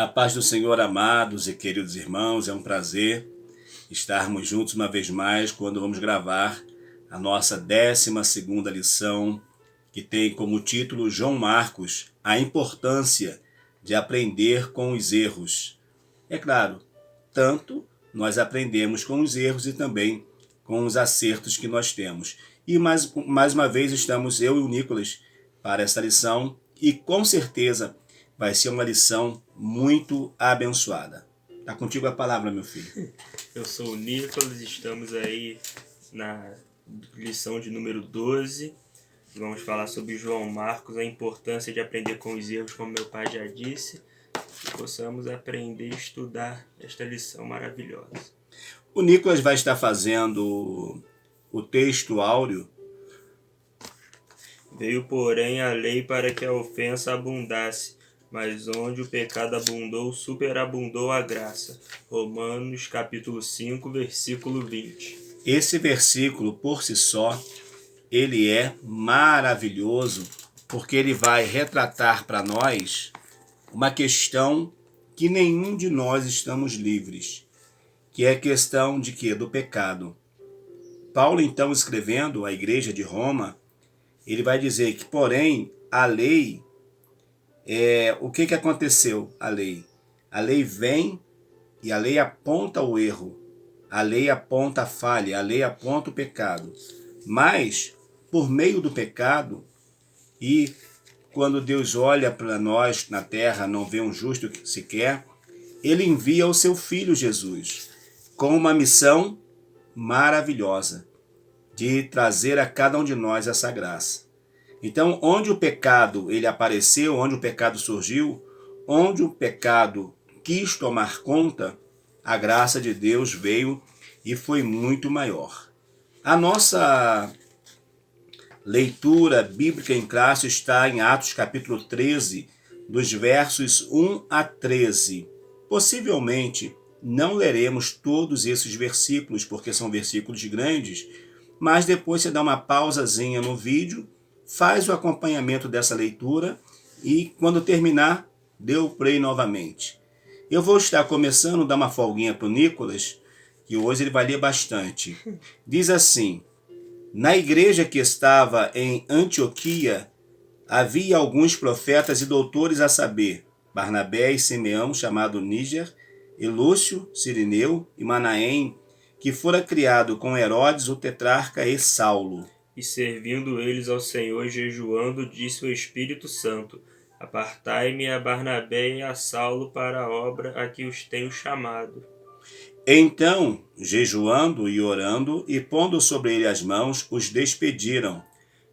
A paz do Senhor, amados e queridos irmãos, é um prazer estarmos juntos uma vez mais quando vamos gravar a nossa 12ª lição, que tem como título João Marcos, a importância de aprender com os erros. É claro, tanto nós aprendemos com os erros e também com os acertos que nós temos. E mais uma vez estamos eu e o Nicolas para essa lição e com certeza vai ser uma lição muito abençoada. Tá contigo a palavra, meu filho. Eu sou o Nicolas, estamos aí na lição de número 12. Vamos falar sobre João Marcos, a importância de aprender com os erros, como meu pai já disse, que possamos aprender e estudar esta lição maravilhosa. O Nicolas vai estar fazendo o texto áureo. Veio, porém, a lei para que a ofensa abundasse, mas onde o pecado abundou, superabundou a graça. Romanos capítulo 5, versículo 20. Esse versículo, por si só, ele é maravilhoso, porque ele vai retratar para nós uma questão que nenhum de nós estamos livres, que é a questão de quê? Do pecado. Paulo, então, escrevendo à igreja de Roma, ele vai dizer que, porém, a lei, o que aconteceu? A lei vem e a lei aponta o erro, a lei aponta a falha, a lei aponta o pecado. Mas, por meio do pecado, e quando Deus olha para nós na terra, não vê um justo sequer, ele envia o seu Filho Jesus, com uma missão maravilhosa, de trazer a cada um de nós essa graça. Então, onde o pecado ele apareceu, onde o pecado surgiu, onde o pecado quis tomar conta, a graça de Deus veio e foi muito maior. A nossa leitura bíblica em classe está em Atos capítulo 13, dos versos 1 a 13. Possivelmente não leremos todos esses versículos, porque são versículos grandes, mas depois você dá uma pausazinha no vídeo, faz o acompanhamento dessa leitura e quando terminar, dê o play novamente. Eu vou estar começando a dar uma folguinha para o Nicolas, que hoje ele vai ler bastante. Diz assim: na igreja que estava em Antioquia, havia alguns profetas e doutores, a saber, Barnabé e Simeão, chamado Níger, e Lúcio, Cirineu e Manaém, que fora criado com Herodes o tetrarca e Saulo. E servindo eles ao Senhor e jejuando, disse o Espírito Santo: apartai-me a Barnabé e a Saulo para a obra a que os tenho chamado. Então, jejuando e orando, e pondo sobre ele as mãos, os despediram.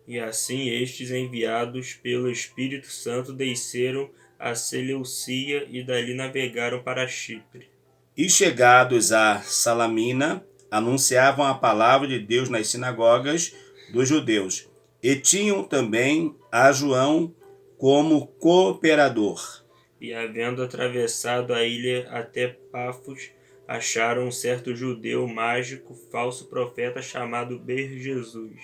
E assim estes, enviados pelo Espírito Santo, desceram a Seleucia e dali navegaram para Chipre. E chegados a Salamina, anunciavam a palavra de Deus nas sinagogas dos judeus, e tinham também a João como cooperador. E havendo atravessado a ilha até Pafos, acharam um certo judeu mágico, falso profeta, chamado Bar-Jesus,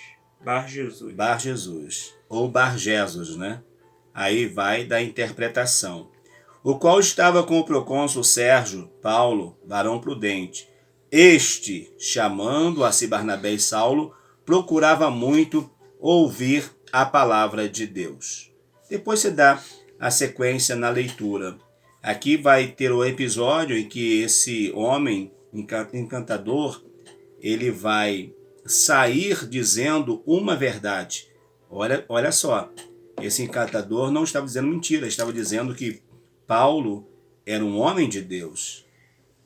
ou Bar-Jesus, né? Aí vai da interpretação. O qual estava com o procônsul Sérgio Paulo, varão prudente. Este, chamando a si Barnabé e Saulo, procurava muito ouvir a palavra de Deus. Depois se dá a sequência na leitura. Aqui vai ter o episódio em que esse homem encantador, ele vai sair dizendo uma verdade. Olha só, esse encantador não estava dizendo mentira, estava dizendo que Paulo era um homem de Deus.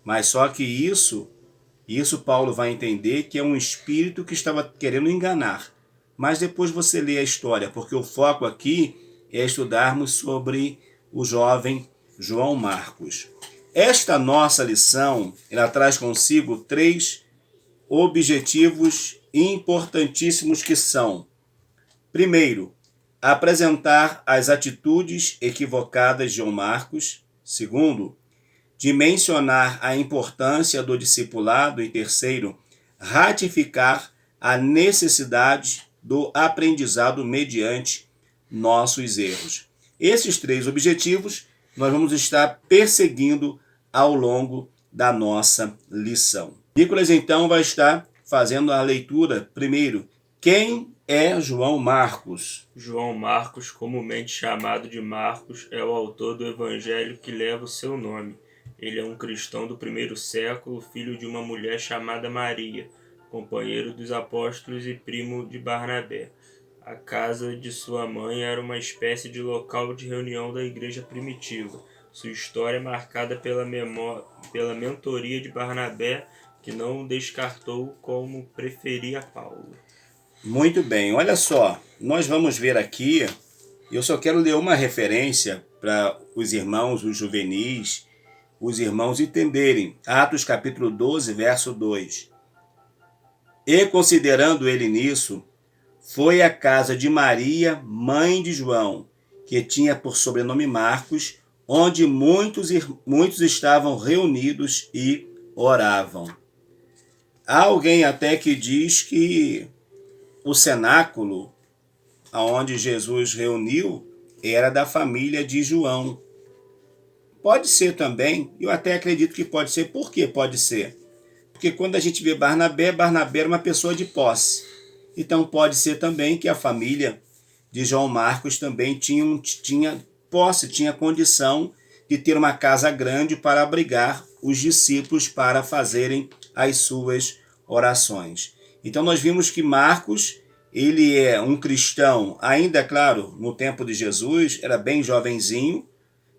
Mas só que isso Paulo vai entender que é um espírito que estava querendo enganar. Mas depois você lê a história, porque o foco aqui é estudarmos sobre o jovem João Marcos. Esta nossa lição, ela traz consigo 3 objetivos importantíssimos que são: primeiro, apresentar as atitudes equivocadas de João Marcos. Segundo, dimensionar a importância do discipulado. E terceiro, ratificar a necessidade do aprendizado mediante nossos erros. Esses 3 objetivos nós vamos estar perseguindo ao longo da nossa lição. Nicolas, então, vai estar fazendo a leitura, primeiro, quem é João Marcos? João Marcos, comumente chamado de Marcos, é o autor do evangelho que leva o seu nome. Ele é um cristão do primeiro século, filho de uma mulher chamada Maria, companheiro dos apóstolos e primo de Barnabé. A casa de sua mãe era uma espécie de local de reunião da igreja primitiva. Sua história é marcada pela mentoria de Barnabé, que não o descartou como preferia Paulo. Muito bem, olha só, nós vamos ver aqui, eu só quero ler uma referência para os irmãos, os juvenis, os irmãos entenderem. Atos capítulo 12, verso 2. E considerando ele nisso, foi à casa de Maria, mãe de João, que tinha por sobrenome Marcos, onde muitos estavam reunidos e oravam. Há alguém até que diz que o cenáculo onde Jesus reuniu era da família de João. Pode ser também, eu até acredito que pode ser. Por que pode ser? Porque quando a gente vê Barnabé era uma pessoa de posse. Então pode ser também que a família de João Marcos também tinha posse, tinha condição de ter uma casa grande para abrigar os discípulos para fazerem as suas orações. Então nós vimos que Marcos, ele é um cristão, ainda claro, no tempo de Jesus, era bem jovenzinho,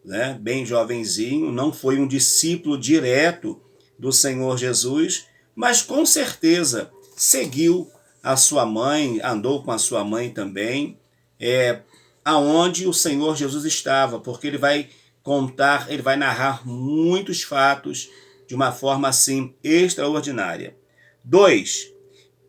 né? Bem jovenzinho, não foi um discípulo direto do Senhor Jesus, mas com certeza seguiu a sua mãe, andou com a sua mãe também, aonde o Senhor Jesus estava, porque ele vai contar, ele vai narrar muitos fatos de uma forma assim extraordinária. 2.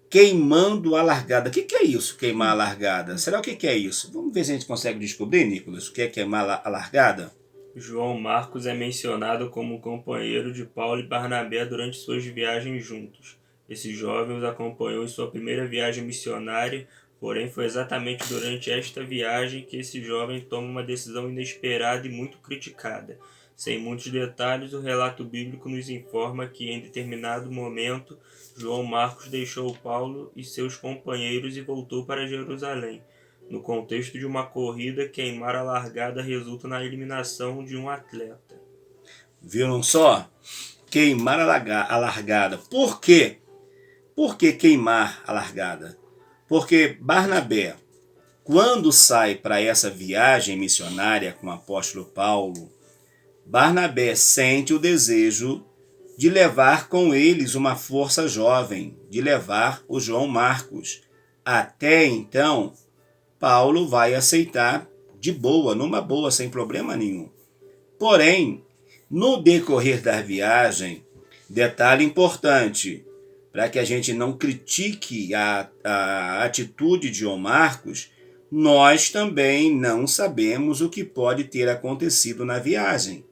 Queimando a largada. O que é isso, queimar a largada? Será o que é isso? Vamos ver se a gente consegue descobrir, Nicolas, o que é queimar a largada? João Marcos é mencionado como companheiro de Paulo e Barnabé durante suas viagens juntos. Esse jovem os acompanhou em sua primeira viagem missionária, porém foi exatamente durante esta viagem que esse jovem toma uma decisão inesperada e muito criticada. Sem muitos detalhes, o relato bíblico nos informa que em determinado momento João Marcos deixou Paulo e seus companheiros e voltou para Jerusalém. No contexto de uma corrida, queimar a largada resulta na eliminação de um atleta. Viram só? Queimar a largada. Por quê? Por que queimar a largada? Porque Barnabé, quando sai para essa viagem missionária com o apóstolo Paulo, Barnabé sente o desejo de levar com eles uma força jovem, de levar o João Marcos. Até então, Paulo vai aceitar de boa, numa boa, sem problema nenhum. Porém, no decorrer da viagem, detalhe importante, para que a gente não critique a atitude de João Marcos, nós também não sabemos o que pode ter acontecido na viagem.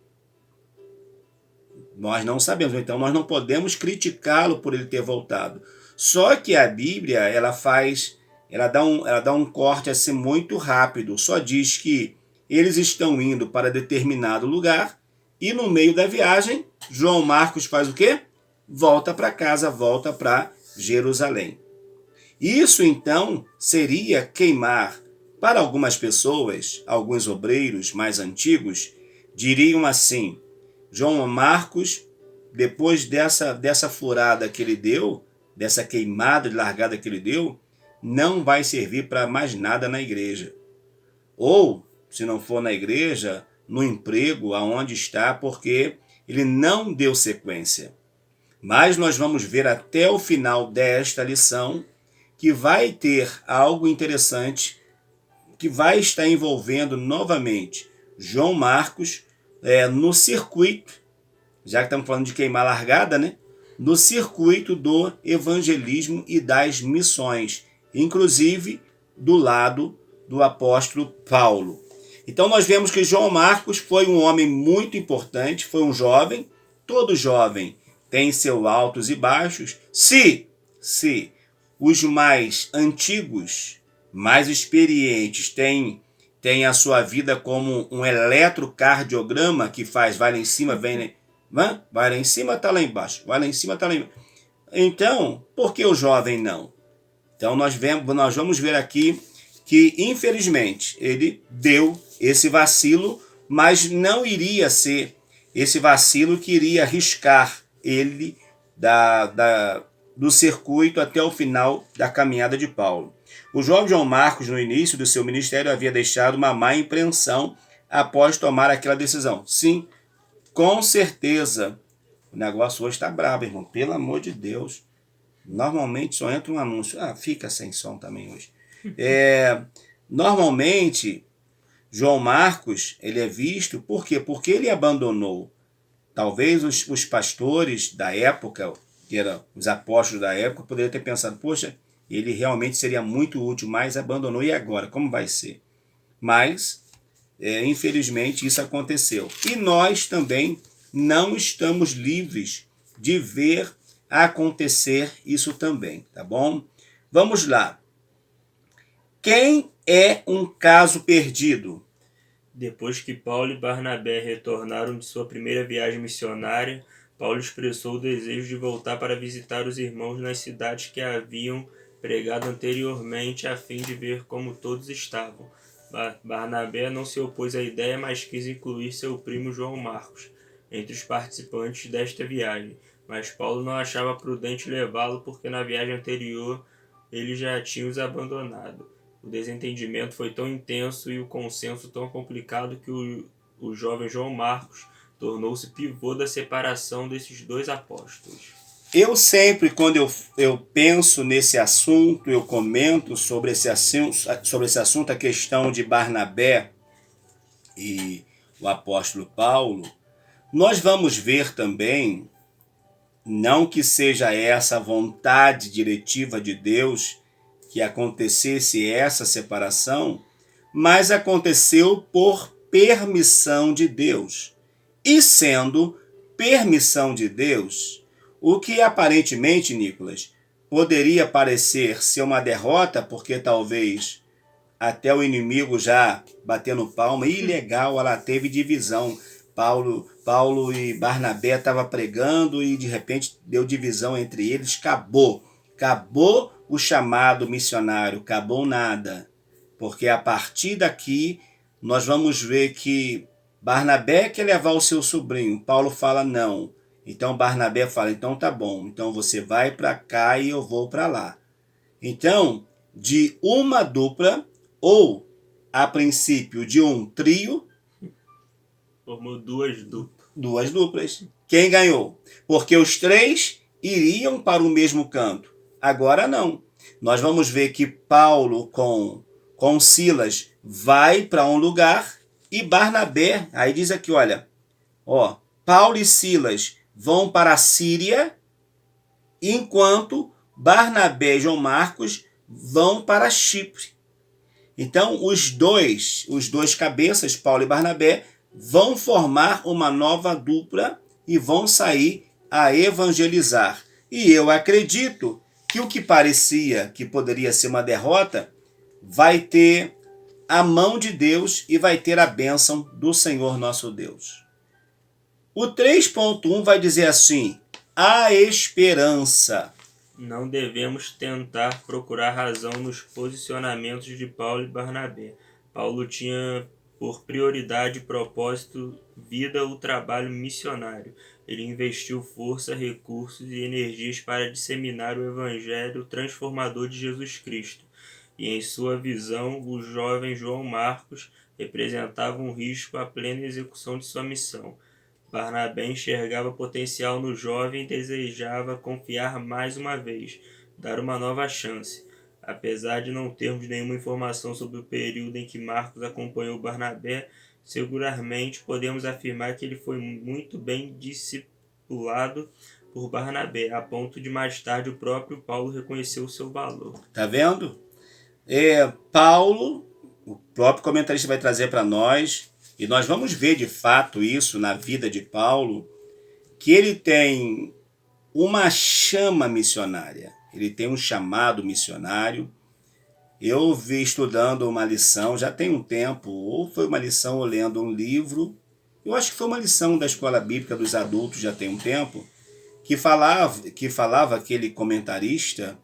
Nós não sabemos, então nós não podemos criticá-lo por ele ter voltado. Só que a Bíblia, ela dá um corte assim muito rápido. Só diz que eles estão indo para determinado lugar e no meio da viagem, João Marcos faz o quê? Volta para casa, volta para Jerusalém. Isso então seria queimar. Para algumas pessoas, alguns obreiros mais antigos, diriam assim: João Marcos, depois dessa furada que ele deu, dessa queimada de largada que ele deu, não vai servir para mais nada na igreja. Ou, se não for na igreja, no emprego, aonde está, porque ele não deu sequência. Mas nós vamos ver até o final desta lição que vai ter algo interessante, que vai estar envolvendo novamente João Marcos no circuito, já que estamos falando de queimar largada, né? No circuito do evangelismo e das missões, inclusive do lado do apóstolo Paulo. Então nós vemos que João Marcos foi um homem muito importante, foi um jovem, todo jovem tem seus altos e baixos. Se os mais antigos, mais experientes, têm tem a sua vida como um eletrocardiograma que faz, vai lá em cima, vai lá em cima, está lá embaixo, vai lá em cima, está lá embaixo. Então, por que o jovem não? Então nós vamos ver aqui que, infelizmente, ele deu esse vacilo, mas não iria ser esse vacilo que iria arriscar ele do circuito até o final da caminhada de Paulo. O jovem João Marcos, no início do seu ministério, havia deixado uma má impressão após tomar aquela decisão. Sim, com certeza. O negócio hoje está brabo, irmão. Pelo amor de Deus. Normalmente só entra um anúncio. Fica sem som também hoje. Normalmente, João Marcos, ele é visto, por quê? Porque ele abandonou. Talvez os pastores da época, que eram os apóstolos da época, poderiam ter pensado, poxa, ele realmente seria muito útil, mas abandonou, e agora? Como vai ser? Mas, infelizmente, isso aconteceu. E nós também não estamos livres de ver acontecer isso também, tá bom? Vamos lá. Quem é um caso perdido? Depois que Paulo e Barnabé retornaram de sua primeira viagem missionária, Paulo expressou o desejo de voltar para visitar os irmãos nas cidades que haviam pregado anteriormente, a fim de ver como todos estavam. Barnabé não se opôs à ideia, mas quis incluir seu primo João Marcos entre os participantes desta viagem, mas Paulo não achava prudente levá-lo porque na viagem anterior ele já tinha os abandonado. O desentendimento foi tão intenso e o consenso tão complicado que o jovem João Marcos tornou-se pivô da separação desses dois apóstolos. Eu sempre, quando eu penso nesse assunto, eu comento sobre esse assunto, a questão de Barnabé e o apóstolo Paulo, nós vamos ver também, não que seja essa a vontade diretiva de Deus, que acontecesse essa separação, mas aconteceu por permissão de Deus. E sendo permissão de Deus, o que aparentemente, Nicolas, poderia parecer ser uma derrota, porque talvez até o inimigo já batendo palma, ilegal, ela teve divisão. Paulo e Barnabé estavam pregando e de repente deu divisão entre eles, acabou o chamado missionário, acabou nada, porque a partir daqui nós vamos ver que Barnabé quer levar o seu sobrinho, Paulo fala não, então Barnabé fala, então tá bom, então você vai para cá e eu vou para lá. Então, de uma dupla, ou a princípio de um trio, formou duas duplas. Duas duplas. Quem ganhou? Porque os três iriam para o mesmo canto. Agora não. Nós vamos ver que Paulo com Silas vai para um lugar e Barnabé, aí diz aqui, olha, Paulo e Silas vão para a Síria, enquanto Barnabé e João Marcos vão para Chipre. Então, os dois cabeças, Paulo e Barnabé, vão formar uma nova dupla e vão sair a evangelizar. E eu acredito que o que parecia que poderia ser uma derrota vai ter a mão de Deus e vai ter a bênção do Senhor nosso Deus. O 3.1 vai dizer assim, a esperança. Não devemos tentar procurar razão nos posicionamentos de Paulo e Barnabé. Paulo tinha por prioridade e propósito vida o trabalho missionário. Ele investiu força, recursos e energias para disseminar o evangelho transformador de Jesus Cristo. E em sua visão, o jovem João Marcos representava um risco à plena execução de sua missão. Barnabé enxergava potencial no jovem e desejava confiar mais uma vez, dar uma nova chance. Apesar de não termos nenhuma informação sobre o período em que Marcos acompanhou Barnabé, seguramente podemos afirmar que ele foi muito bem discipulado por Barnabé, a ponto de mais tarde o próprio Paulo reconhecer o seu valor. Tá vendo? Paulo, o próprio comentarista vai trazer para nós, e nós vamos ver de fato isso na vida de Paulo, que ele tem uma chama missionária, ele tem um chamado missionário, Eu vi estudando uma lição, já tem um tempo, ou foi uma lição ou lendo um livro, eu acho que foi uma lição da Escola Bíblica dos Adultos, já tem um tempo, que falava aquele comentarista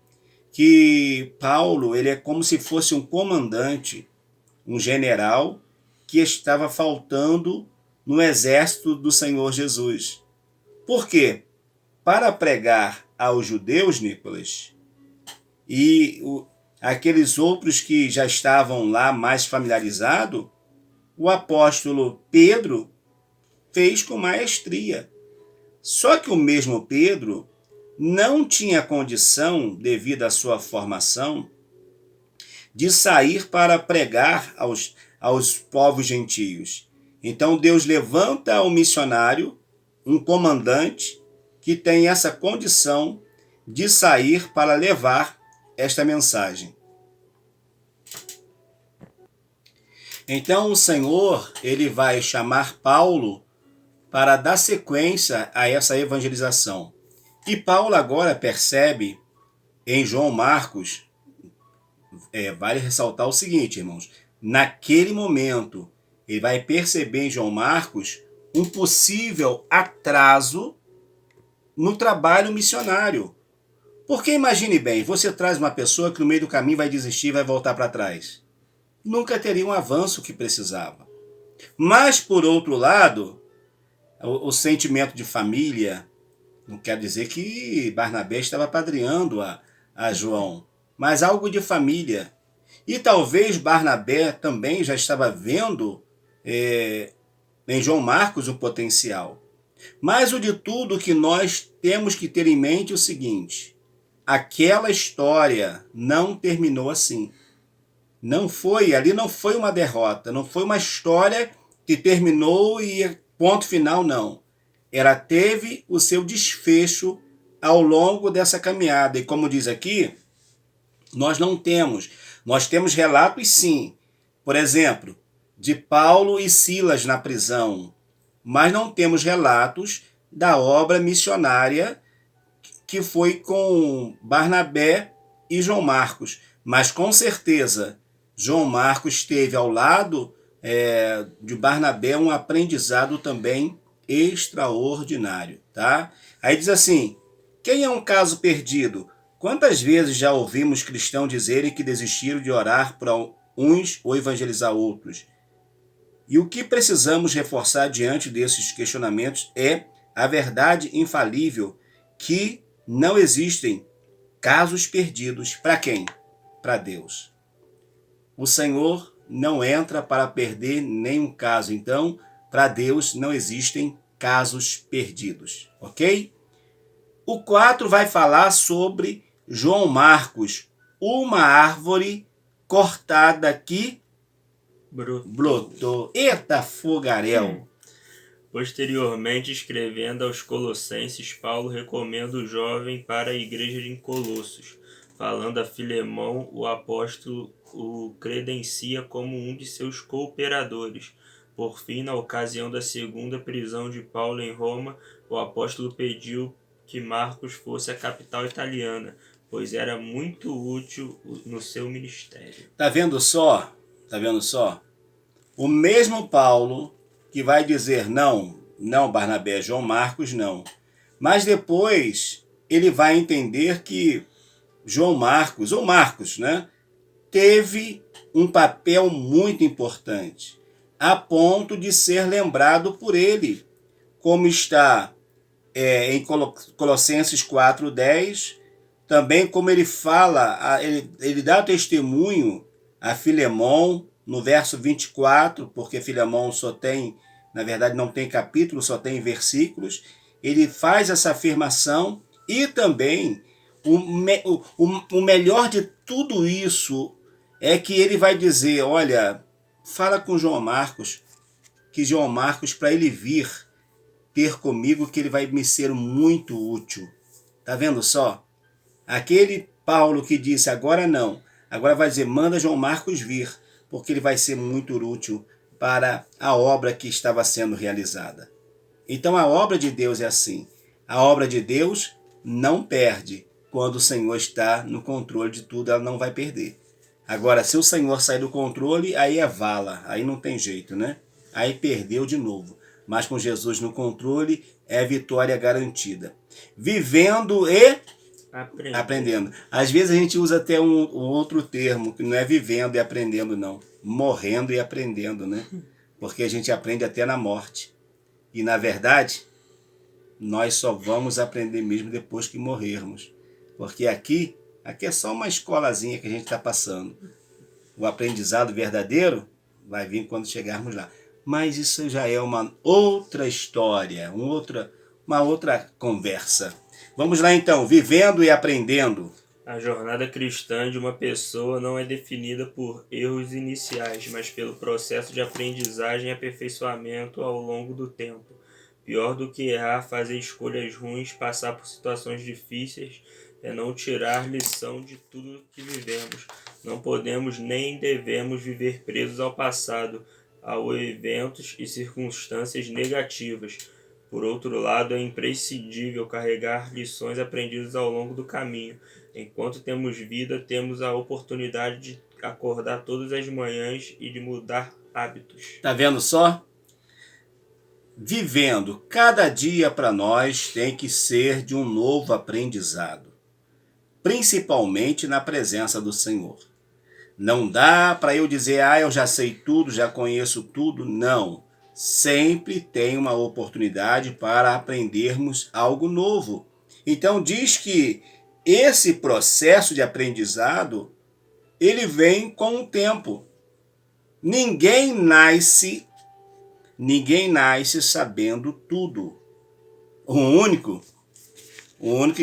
que Paulo ele é como se fosse um comandante, um general que estava faltando no exército do Senhor Jesus. Por quê? Para pregar aos judeus, Nicolas, e aqueles outros que já estavam lá mais familiarizados, o apóstolo Pedro fez com maestria. Só que o mesmo Pedro não tinha condição, devido à sua formação, de sair para pregar aos povos gentios. Então Deus levanta um missionário, um comandante, que tem essa condição de sair para levar esta mensagem. Então o Senhor, ele vai chamar Paulo para dar sequência a essa evangelização. E Paulo agora percebe em João Marcos, vale ressaltar o seguinte, irmãos, naquele momento ele vai perceber em João Marcos um possível atraso no trabalho missionário. Porque imagine bem, você traz uma pessoa que no meio do caminho vai desistir e vai voltar para trás. Nunca teria um avanço que precisava. Mas, por outro lado, o sentimento de família, não quer dizer que Barnabé estava apadrinhando a João, mas algo de família. E talvez Barnabé também já estava vendo em João Marcos o potencial. Mas o de tudo que nós temos que ter em mente é o seguinte: aquela história não terminou assim. Ali não foi uma derrota, não foi uma história que terminou e ponto final, não. Ela teve o seu desfecho ao longo dessa caminhada. E como diz aqui, nós temos relatos sim, por exemplo, de Paulo e Silas na prisão, mas não temos relatos da obra missionária que foi com Barnabé e João Marcos. Mas com certeza, João Marcos teve ao lado de Barnabé um aprendizado também extraordinário, tá? Aí diz assim: quem é um caso perdido? Quantas vezes já ouvimos cristãos dizerem que desistiram de orar por uns ou evangelizar outros? E o que precisamos reforçar diante desses questionamentos é a verdade infalível que não existem casos perdidos. Para quem? Para Deus. O Senhor não entra para perder nenhum caso. Então, para Deus não existem casos perdidos. Ok? O 4 vai falar sobre João Marcos, uma árvore cortada que brotou. Eita fogaréu! Posteriormente, escrevendo aos Colossenses, Paulo recomenda o jovem para a igreja de Colossos. Falando a Filemão, o apóstolo o credencia como um de seus cooperadores. Por fim, na ocasião da segunda prisão de Paulo em Roma, o apóstolo pediu que Marcos fosse à capital italiana, pois era muito útil no seu ministério. Tá vendo só? Tá vendo só? O mesmo Paulo que vai dizer não Barnabé, João Marcos não. Mas depois ele vai entender que João Marcos, ou Marcos, né, teve um papel muito importante, a ponto de ser lembrado por ele, como está em Colossenses 4:10, também como ele fala, ele dá testemunho a Filemão, no verso 24, porque Filemão só tem, na verdade não tem capítulo, só tem versículos, ele faz essa afirmação. E também o melhor de tudo isso é que ele vai dizer: olha, fala com João Marcos, que João Marcos, para ele vir ter comigo, que ele vai me ser muito útil. Tá vendo só? Aquele Paulo que disse agora não, agora vai dizer manda João Marcos vir, porque ele vai ser muito útil para a obra que estava sendo realizada. Então a obra de Deus é assim. A obra de Deus não perde. Quando o Senhor está no controle de tudo, ela não vai perder. Agora, se o Senhor sair do controle, aí é vala, aí não tem jeito, né? Aí perdeu de novo. Mas com Jesus no controle, é vitória garantida. Vivendo e aprendendo. Às vezes a gente usa até um outro termo, que não é vivendo e aprendendo, não. Morrendo e aprendendo, né? Porque a gente aprende até na morte. E na verdade, nós só vamos aprender mesmo depois que morrermos. Porque aqui é só uma escolazinha que a gente está passando. O aprendizado verdadeiro vai vir quando chegarmos lá. Mas isso já é uma outra história, uma outra conversa. Vamos lá então, vivendo e aprendendo. A jornada cristã de uma pessoa não é definida por erros iniciais, mas pelo processo de aprendizagem e aperfeiçoamento ao longo do tempo. Pior do que errar, fazer escolhas ruins, passar por situações difíceis, é não tirar lição de tudo que vivemos. Não podemos nem devemos viver presos ao passado, a eventos e circunstâncias negativas. Por outro lado, é imprescindível carregar lições aprendidas ao longo do caminho. Enquanto temos vida, temos a oportunidade de acordar todas as manhãs e de mudar hábitos. Tá vendo só? Vivendo, cada dia para nós tem que ser de um novo aprendizado, principalmente na presença do Senhor. Não dá para eu dizer, eu já sei tudo, já conheço tudo. Não. Sempre tem uma oportunidade para aprendermos algo novo. Então diz que esse processo de aprendizado, ele vem com o tempo. Ninguém nasce sabendo tudo. O único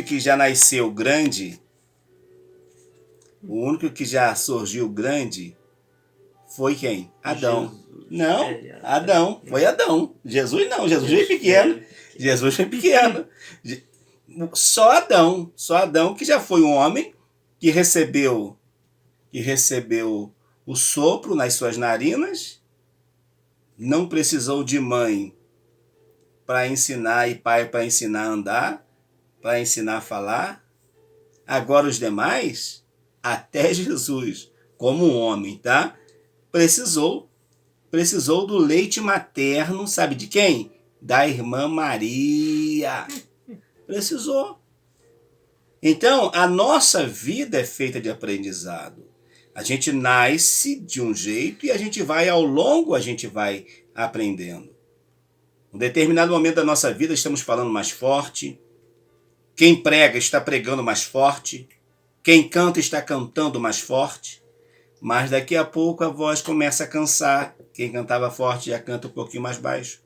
que já nasceu grande, o único que já surgiu grande foi quem? Adão. Jesus. Não, Adão. Foi Adão. Jesus não, Jesus foi pequeno. Jesus foi pequeno. Só Adão que já foi um homem que recebeu o sopro nas suas narinas, não precisou de mãe para ensinar e pai para ensinar a andar, para ensinar a falar. Agora os demais, até Jesus, como um homem, tá? Precisou do leite materno, sabe de quem? Da irmã Maria. Precisou. Então, a nossa vida é feita de aprendizado. A gente nasce de um jeito e a gente vai aprendendo. Em um determinado momento da nossa vida estamos falando mais forte. Quem prega está pregando mais forte. Quem canta está cantando mais forte. Mas daqui a pouco a voz começa a cansar. Quem cantava forte já canta um pouquinho mais baixo.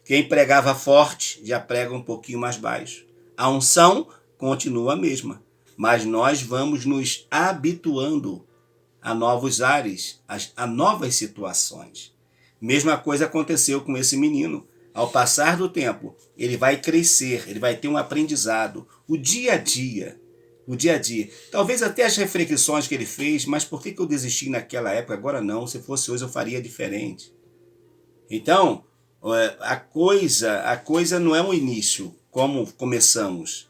Quem pregava forte já prega um pouquinho mais baixo. A unção continua a mesma, mas nós vamos nos habituando a novos ares, a novas situações. Mesma coisa aconteceu com esse menino. Ao passar do tempo, ele vai crescer, ele vai ter um aprendizado. O dia a dia. Talvez até as reflexões que ele fez, mas por que eu desisti naquela época? Agora não, se fosse hoje eu faria diferente. Então, a coisa não é um início, como começamos.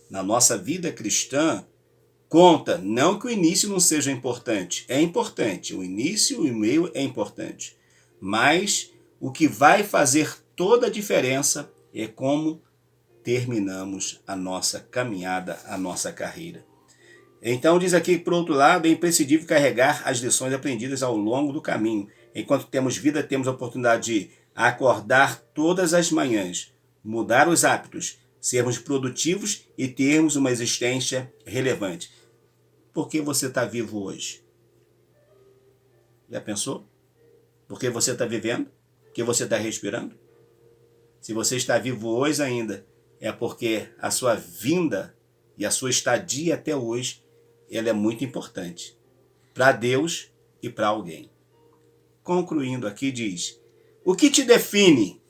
Na nossa vida cristã, conta, não que o início não seja importante. É importante, o início e o meio é importante. Mas o que vai fazer toda a diferença é como terminamos a nossa caminhada, a nossa carreira. Então diz aqui, por outro lado, é imprescindível carregar as lições aprendidas ao longo do caminho. Enquanto temos vida, temos a oportunidade de acordar todas as manhãs, mudar os hábitos, sermos produtivos e termos uma existência relevante. Por que você está vivo hoje? Já pensou? Por que você está vivendo? Por que você está respirando? Se você está vivo hoje ainda, é porque a sua vinda e a sua estadia até hoje, ela é muito importante para Deus e para alguém. Concluindo aqui, diz: o que te define?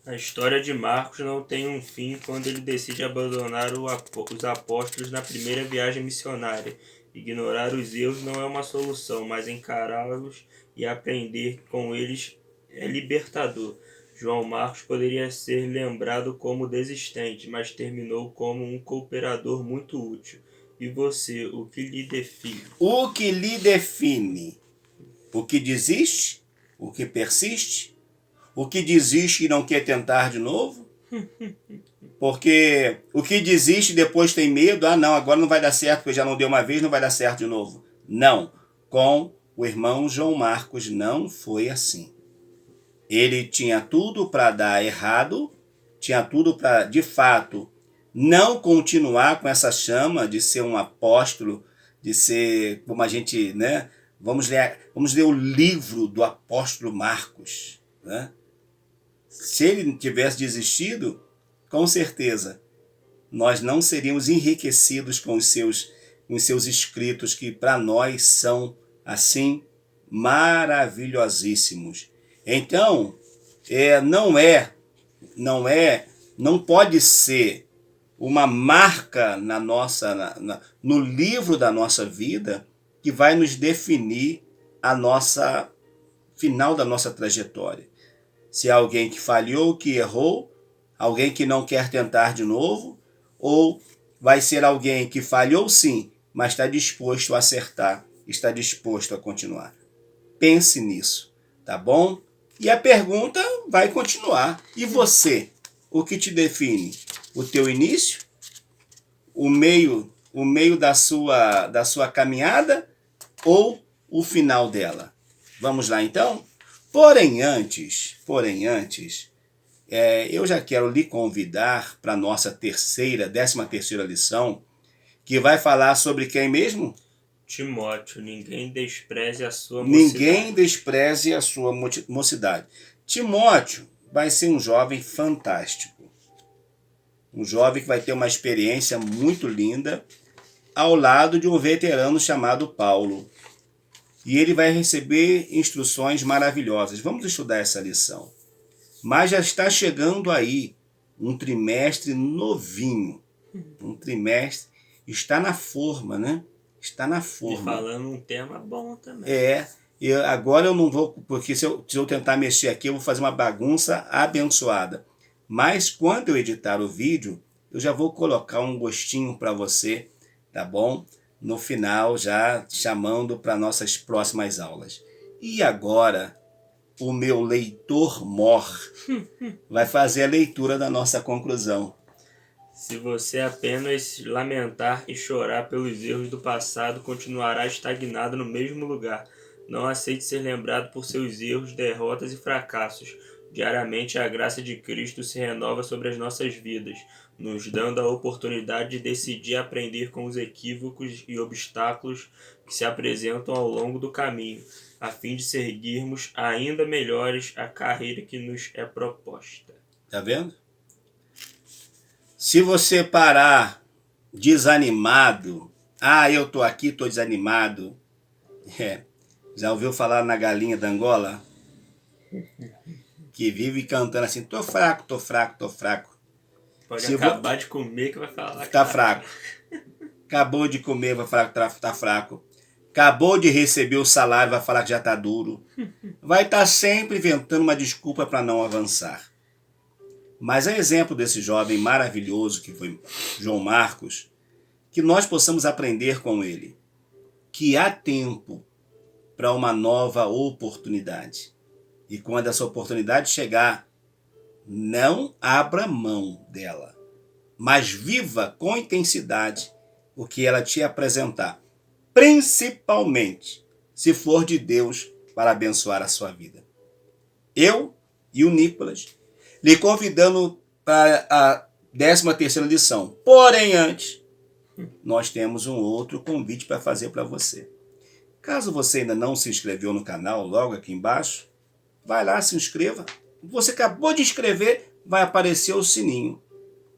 A história de Marcos não tem um fim quando ele decide abandonar os apóstolos na primeira viagem missionária. Ignorar os erros não é uma solução, mas encará-los e aprender com eles é libertador. João Marcos poderia ser lembrado como desistente, mas terminou como um cooperador muito útil. E você, o que lhe define? O que lhe define? O que desiste? O que persiste? O que desiste e não quer tentar de novo? Porque o que desiste depois tem medo. Ah, não, agora não vai dar certo, porque já não deu uma vez, não vai dar certo de novo. Não. Com o irmão João Marcos não foi assim. Ele tinha tudo para dar errado, tinha tudo para, de fato, não continuar com essa chama de ser um apóstolo, de ser, como a gente, né? Vamos ler o livro do apóstolo Marcos, né? Se ele tivesse desistido, com certeza, nós não seríamos enriquecidos com os seus escritos, que para nós são, assim, maravilhosíssimos. Então, não pode ser uma marca no livro da nossa vida que vai nos definir a nossa final da nossa trajetória. Se é alguém que falhou, que errou, alguém que não quer tentar de novo, ou vai ser alguém que falhou sim, mas está disposto a acertar, está disposto a continuar. Pense nisso, tá bom? E a pergunta vai continuar. E você? O que te define? O teu início? O meio da sua caminhada? Ou o final dela? Vamos lá então? Porém antes, eu já quero lhe convidar para a nossa 13ª lição, que vai falar sobre quem mesmo? Timóteo, ninguém despreze a sua Ninguém mocidade. despreze a sua mocidade. Timóteo vai ser um jovem fantástico. Um jovem que vai ter uma experiência muito linda ao lado de um veterano chamado Paulo. E ele vai receber instruções maravilhosas. Vamos estudar essa lição. Mas já está chegando aí um trimestre novinho. Um trimestre está na forma, né? Está na forma. E falando um tema bom também. Agora eu não vou, porque se eu tentar mexer aqui, eu vou fazer uma bagunça abençoada. Mas quando eu editar o vídeo, eu já vou colocar um gostinho para você, tá bom? No final, já chamando para nossas próximas aulas. E agora, o meu leitor mor vai fazer a leitura da nossa conclusão. Se você apenas lamentar e chorar pelos erros do passado, continuará estagnado no mesmo lugar. Não aceite ser lembrado por seus erros, derrotas e fracassos. Diariamente a graça de Cristo se renova sobre as nossas vidas, nos dando a oportunidade de decidir aprender com os equívocos e obstáculos que se apresentam ao longo do caminho, a fim de seguirmos ainda melhores a carreira que nos é proposta. Tá vendo? Se você parar desanimado, eu tô aqui, tô desanimado. Já ouviu falar na galinha da Angola? Que vive cantando assim, tô fraco, tô fraco, tô fraco. Pode acabar de comer que vai falar que tá fraco. Acabou de comer, vai falar que tá fraco. Acabou de receber o salário, vai falar que já tá duro. Vai estar sempre inventando uma desculpa para não avançar. Mas é exemplo desse jovem maravilhoso que foi João Marcos, que nós possamos aprender com ele que há tempo para uma nova oportunidade. E quando essa oportunidade chegar, não abra mão dela, mas viva com intensidade o que ela te apresentar, principalmente se for de Deus para abençoar a sua vida. Eu e o Nicolas lhe convidando para a 13ª lição. Porém, antes, nós temos um outro convite para fazer para você. Caso você ainda não se inscreveu no canal, logo aqui embaixo, vai lá, se inscreva. Você acabou de inscrever, vai aparecer o sininho.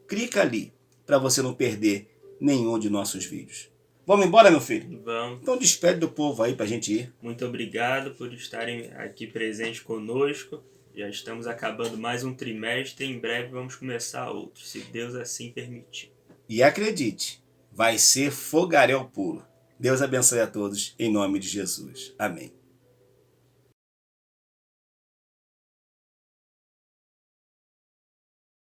Clica ali, para você não perder nenhum de nossos vídeos. Vamos embora, meu filho? Vamos. Então despede do povo aí para a gente ir. Muito obrigado por estarem aqui presentes conosco. Já estamos acabando mais um trimestre. Em breve vamos começar outro, se Deus assim permitir. E acredite, vai ser fogaréu puro. Deus abençoe a todos, em nome de Jesus. Amém.